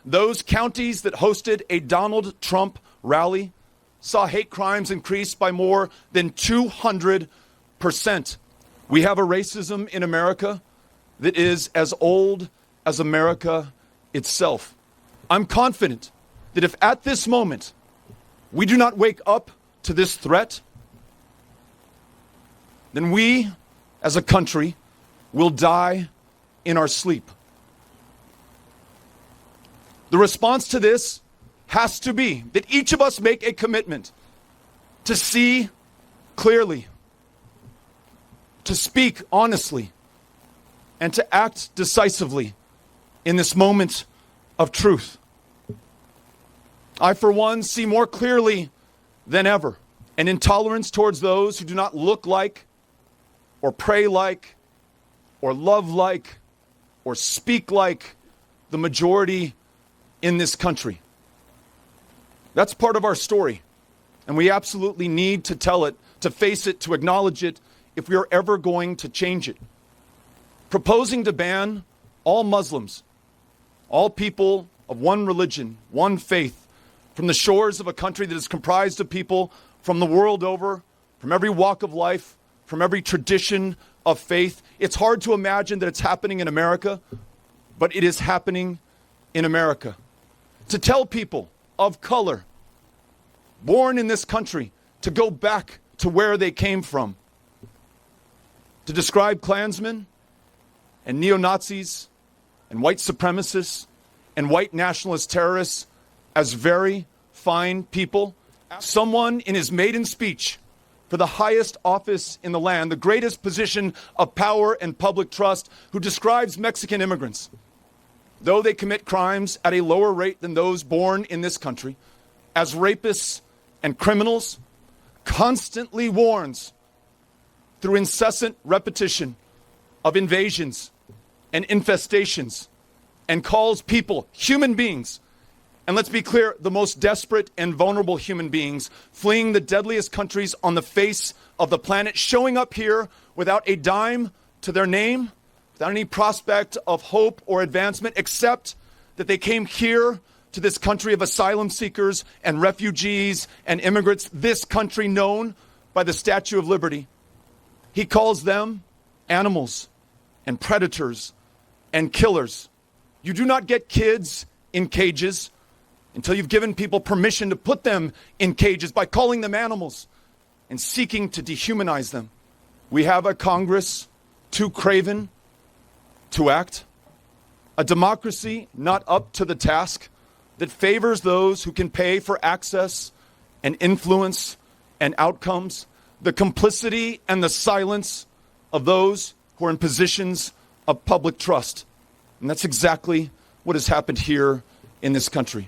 Those counties that hosted a Donald Trump rally saw hate crimes increase by more than 200%. We have a racism in America that is as old as America itself. I'm confident that if at this moment we do not wake up to this threat, then we as a country will die in our sleep. The response to this has to be that each of us make a commitment to see clearly, to speak honestly, and to act decisively in this moment of truth. I, for one, see more clearly than ever an intolerance towards those who do not look like, or pray like, or love like, or speak like the majority in this country. That's part of our story, and we absolutely need to tell it, to face it, to acknowledge it, if we are ever going to change it. Proposing to ban all Muslims, all people of one religion, one faith, from the shores of a country that is comprised of people from the world over, from every walk of life, from every tradition of faith. It's hard to imagine that it's happening in America, but it is happening in America. To tell people of color, born in this country, to go back to where they came from. To describe Klansmen and neo-Nazis and white supremacists and white nationalist terrorists as very fine people. Someone in his maiden speech for the highest office in the land, the greatest position of power and public trust, who describes Mexican immigrants, though they commit crimes at a lower rate than those born in this country, as rapists and criminals, constantly warns through incessant repetition of invasions and infestations, and calls people human beings, and let's be clear, the most desperate and vulnerable human beings, fleeing the deadliest countries on the face of the planet, showing up here without a dime to their name, without any prospect of hope or advancement, except that they came here to this country of asylum seekers and refugees and immigrants, this country known by the Statue of Liberty. He calls them animals and predators and killers. You do not get kids in cages until you've given people permission to put them in cages by calling them animals and seeking to dehumanize them. We have a Congress too craven to act, a democracy not up to the task, that favors those who can pay for access and influence and outcomes, the complicity and the silence of those who are in positions of public trust. And that's exactly what has happened here in this country.